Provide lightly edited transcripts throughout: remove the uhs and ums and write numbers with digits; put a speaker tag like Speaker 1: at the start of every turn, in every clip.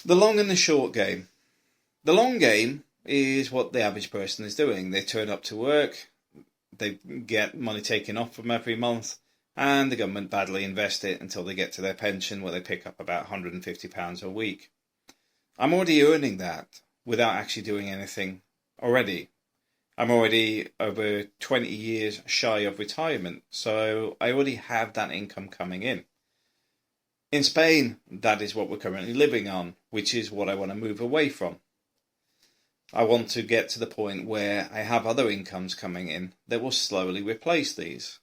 Speaker 1: The long and the short game. The long game is what the average person is doing. They turn up to work, they get money taken off from every month, and the government badly invest it until they get to their pension, where they pick up about £150 a week. I'm already earning that without actually doing anything already. I'm already over 20 years shy of retirement, so I already have that income coming in. In Spain, that is what we're currently living on, which is what I want to move away from. I want to get to the point where I have other incomes coming in that will slowly replace these.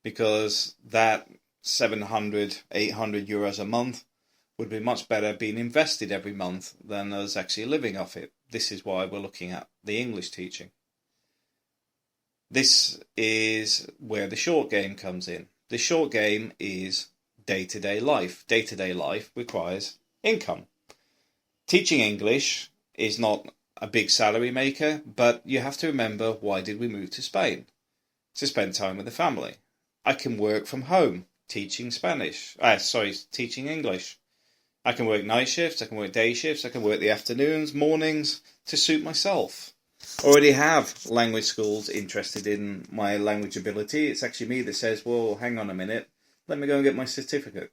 Speaker 1: Because that 700, 800 euros a month would be much better being invested every month than us actually living off it. This is why we're looking at the English teaching. This is where the short game comes in. The short game is day-to-day life. Day-to-day life requires income. Teaching English is not a big salary maker, but you have to remember, why did we move to Spain? To spend time with the family. I can work from home teaching teaching English. I can work night shifts, I can work day shifts, I can work the afternoons, mornings to suit myself. Already have language schools interested in my language ability. It's actually me that says, well, hang on a minute, let me go and get my certificate.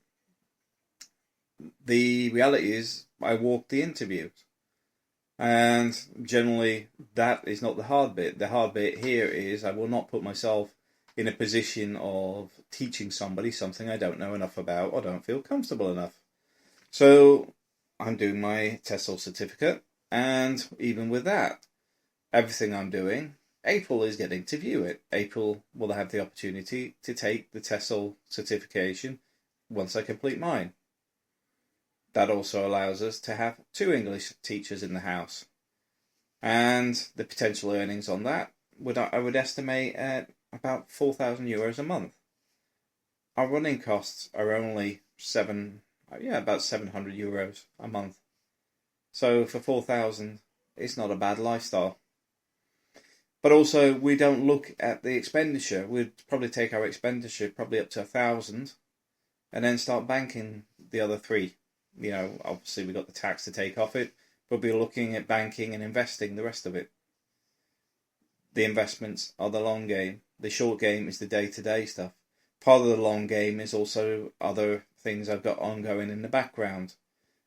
Speaker 1: The reality is, I walk the interviews. And generally, that is not the hard bit. The hard bit here is I will not put myself in a position of teaching somebody something I don't know enough about or don't feel comfortable enough. So I'm doing my TESOL certificate, and even with that, everything I'm doing, April is getting to view it. April will have the opportunity to take the TESOL certification once I complete mine. That also allows us to have 2 English teachers in the house. And the potential earnings on that, I would estimate at about €4,000 a month. Our running costs are only about €700 a month. So for 4,000, it's not a bad lifestyle. But also, we don't look at the expenditure. We'd probably take our expenditure probably up to 1,000, and then start banking the other 3. Obviously we've got the tax to take off it, but we'll be looking at banking and investing the rest of it. The investments are the long game. The short game is the day-to-day stuff. Part of the long game is also other things I've got ongoing in the background.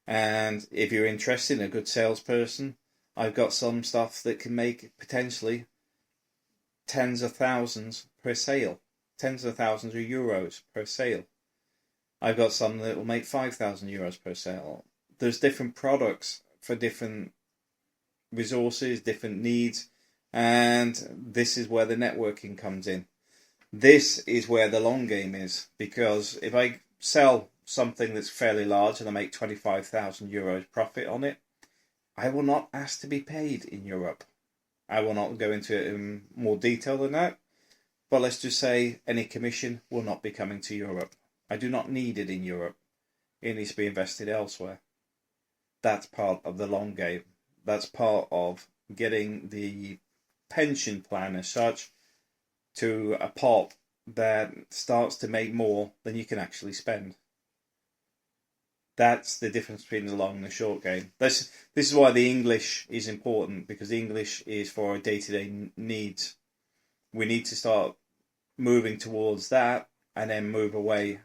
Speaker 1: And if you're interested in a good salesperson, I've got some stuff that can make potentially tens of thousands per sale. Tens of thousands of euros per sale. I've got some that will make €5,000 per sale. There's different products for different resources, different needs, and this is where the networking comes in. This is where the long game is, because if I sell something that's fairly large and I make €25,000 profit on it, I will not ask to be paid in Europe. I will not go into it in more detail than that, but let's just say any commission will not be coming to Europe. I do not need it in Europe. It needs to be invested elsewhere. That's part of the long game. That's part of getting the pension plan as such to a pot that starts to make more than you can actually spend. That's the difference between the long and the short game. This is why the English is important, because the English is for our day-to-day needs. We need to start moving towards that and then move away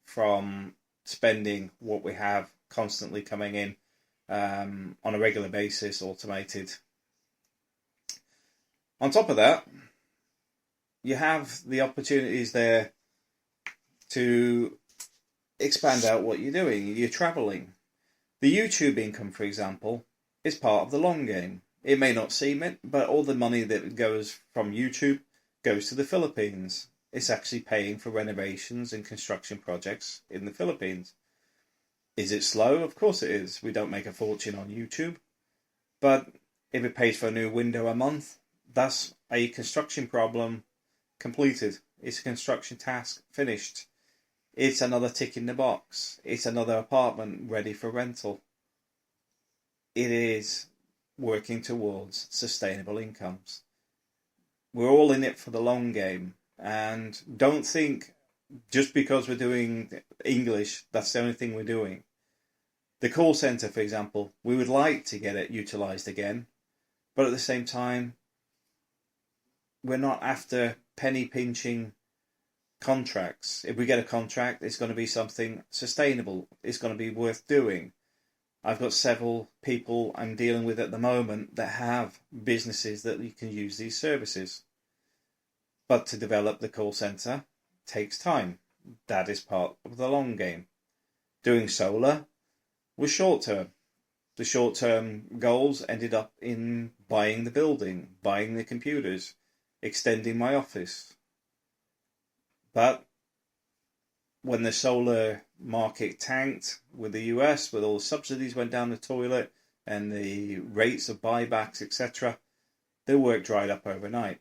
Speaker 1: from spending what we have constantly coming in on a regular basis, automated. On top of that, you have the opportunities there to expand out what you're doing. You're travelling. The YouTube income, for example, is part of the long game. It may not seem it, but all the money that goes from YouTube goes to the Philippines. It's actually paying for renovations and construction projects in the Philippines. Is it slow? Of course it is. We don't make a fortune on YouTube. But if it pays for a new window a month, that's a construction problem completed. It's a construction task finished. It's another tick in the box. It's another apartment ready for rental. It is working towards sustainable incomes. We're all in it for the long game. And don't think just because we're doing English, that's the only thing we're doing. The call centre, for example, we would like to get it utilised again, but at the same time, we're not after penny pinching contracts. If we get a contract, it's going to be something sustainable. It's going to be worth doing. I've got several people I'm dealing with at the moment that have businesses that you can use these services. But to develop the call centre takes time. That is part of the long game. Doing solar was short term. The short term goals ended up in buying the building, buying the computers, extending my office. But when the solar market tanked with the US, with all the subsidies went down the toilet and the rates of buybacks, etc., the work dried up overnight.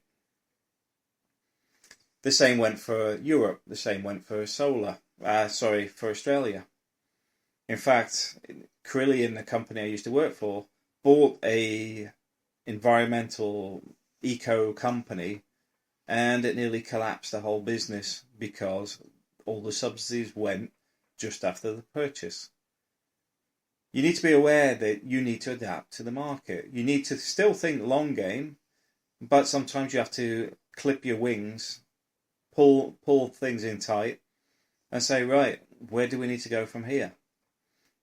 Speaker 1: The same went for Europe. The same went for for Australia. In fact, Carillion, the company I used to work for, bought a environmental eco company, and it nearly collapsed the whole business because all the subsidies went just after the purchase. You need to be aware that you need to adapt to the market. You need to still think long game, but sometimes you have to clip your wings, pull things in tight, and say, right, where do we need to go from here?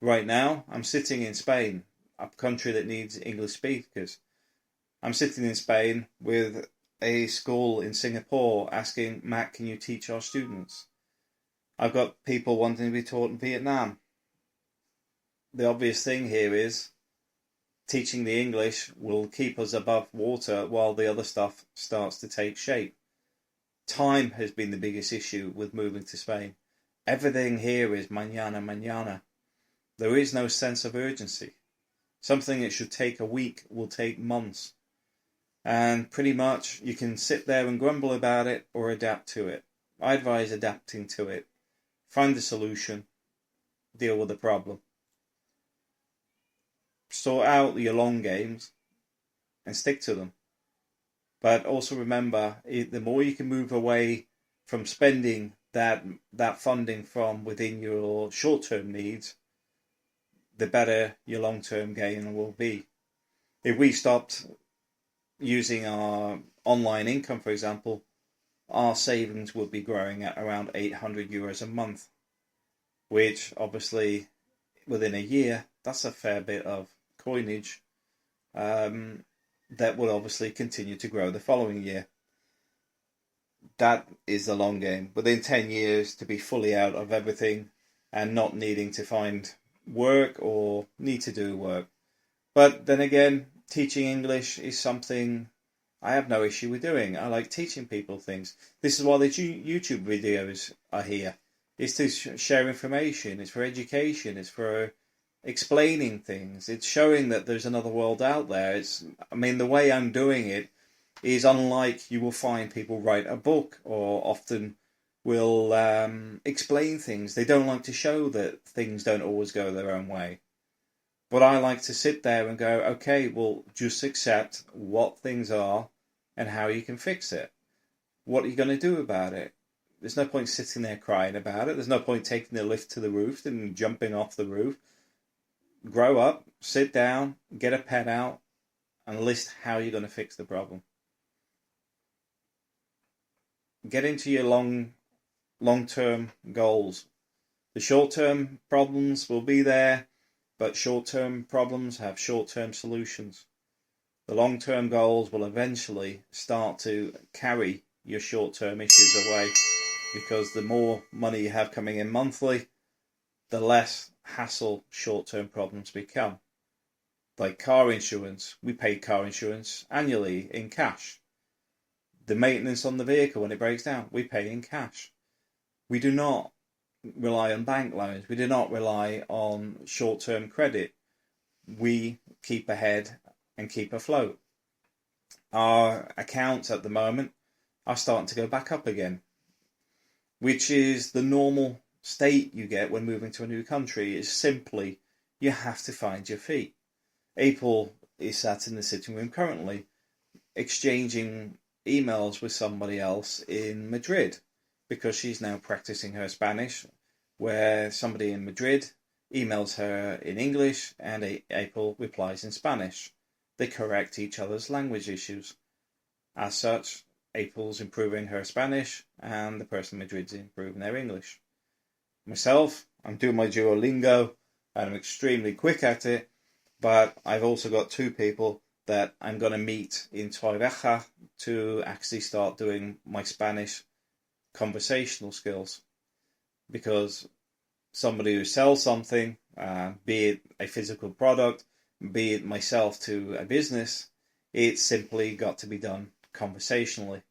Speaker 1: Right now, I'm sitting in Spain, a country that needs English speakers. I'm sitting in Spain with a school in Singapore asking, Matt, can you teach our students? I've got people wanting to be taught in Vietnam. The obvious thing here is teaching the English will keep us above water while the other stuff starts to take shape. Time has been the biggest issue with moving to Spain. Everything here is mañana, mañana. There is no sense of urgency. Something that should take a week will take months. And pretty much you can sit there and grumble about it or adapt to it. I advise adapting to it. Find the solution. Deal with the problem. Sort out your long games and stick to them. But also remember, the more you can move away from spending that funding from within your short-term needs, the better your long-term gain will be. If we stopped using our online income, for example, our savings would be growing at around €800 a month, which obviously within a year, that's a fair bit of coinage that will obviously continue to grow the following year. That is the long game. Within 10 years to be fully out of everything and not needing to find work or need to do work. But then again, teaching English is something I have no issue with doing. I like teaching people things. This is why the YouTube videos are here. It's to share information. It's for education. It's for explaining things. It's showing that there's another world out there. The way I'm doing it is unlike you will find people write a book or often will explain things. They don't like to show that things don't always go their own way. But I like to sit there and go, okay, well, just accept what things are and how you can fix it. What are you going to do about it? There's no point sitting there crying about it. There's no point taking the lift to the roof and jumping off the roof. Grow up, sit down, get a pen out, and list how you're going to fix the problem. Get into your long-term goals. The short-term problems will be there, but short-term problems have short-term solutions. The long-term goals will eventually start to carry your short-term issues away, because the more money you have coming in monthly, the less hassle short-term problems become. Like car insurance, we pay car insurance annually in cash. The maintenance on the vehicle when it breaks down, we pay in cash. We do not rely on bank loans. We do not rely on short-term credit. We keep ahead and keep afloat. Our accounts at the moment are starting to go back up again, which is the normal state you get when moving to a new country. Is simply you have to find your feet. April is sat in the sitting room currently exchanging emails with somebody else in Madrid because she's now practicing her Spanish, where somebody in Madrid emails her in English, and April replies in Spanish. They correct each other's language issues. As such, April's improving her Spanish, and the person in Madrid's improving their English. Myself, I'm doing my Duolingo, and I'm extremely quick at it, but I've also got 2 people that I'm going to meet in Torrevieja to actually start doing my Spanish conversational skills. Because somebody who sells something, be it a physical product, be it myself to a business, it's simply got to be done conversationally.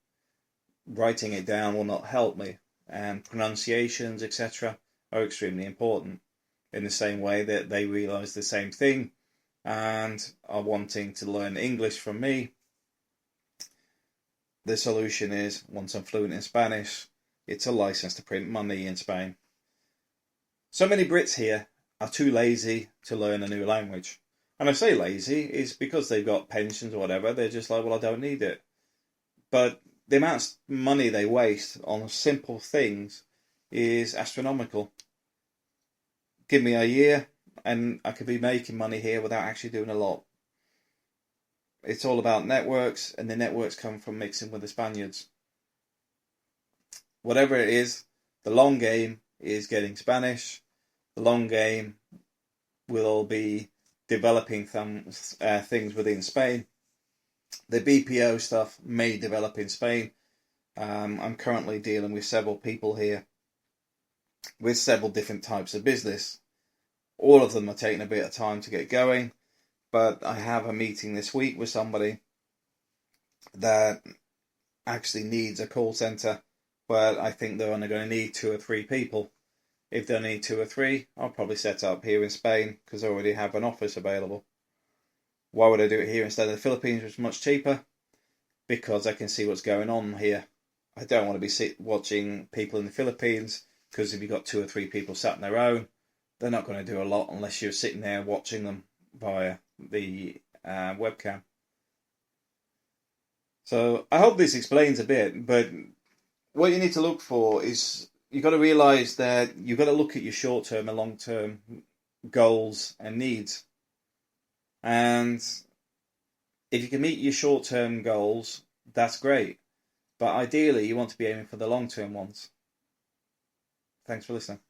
Speaker 1: Writing it down will not help me, and pronunciations, etc., are extremely important. In the same way that they realise the same thing and are wanting to learn English from me, the solution is, once I'm fluent in Spanish, it's a license to print money in Spain. So many Brits here are too lazy to learn a new language. And I say lazy is because they've got pensions or whatever. They're just like, well, I don't need it. But the amount of money they waste on simple things is astronomical. Give me a year and I could be making money here without actually doing a lot. It's all about networks, and the networks come from mixing with the Spaniards. Whatever it is, the long game is getting Spanish. The long game will be developing things within Spain. The BPO stuff may develop in Spain. I'm currently dealing with several people here with several different types of business. All of them are taking a bit of time to get going, but I have a meeting this week with somebody that actually needs a call centre, but I think they're only going to need 2 or 3 people. If they need 2 or 3, I'll probably set up here in Spain because I already have an office available. Why would I do it here instead of the Philippines, which is much cheaper? Because I can see what's going on here. I don't want to be watching people in the Philippines, because if you've got 2 or 3 people sat on their own, they're not going to do a lot unless you're sitting there watching them via the webcam. So I hope this explains a bit, but what you need to look for is, you've got to realise that you've got to look at your short-term and long-term goals and needs. And if you can meet your short-term goals, that's great. But ideally, you want to be aiming for the long-term ones. Thanks for listening.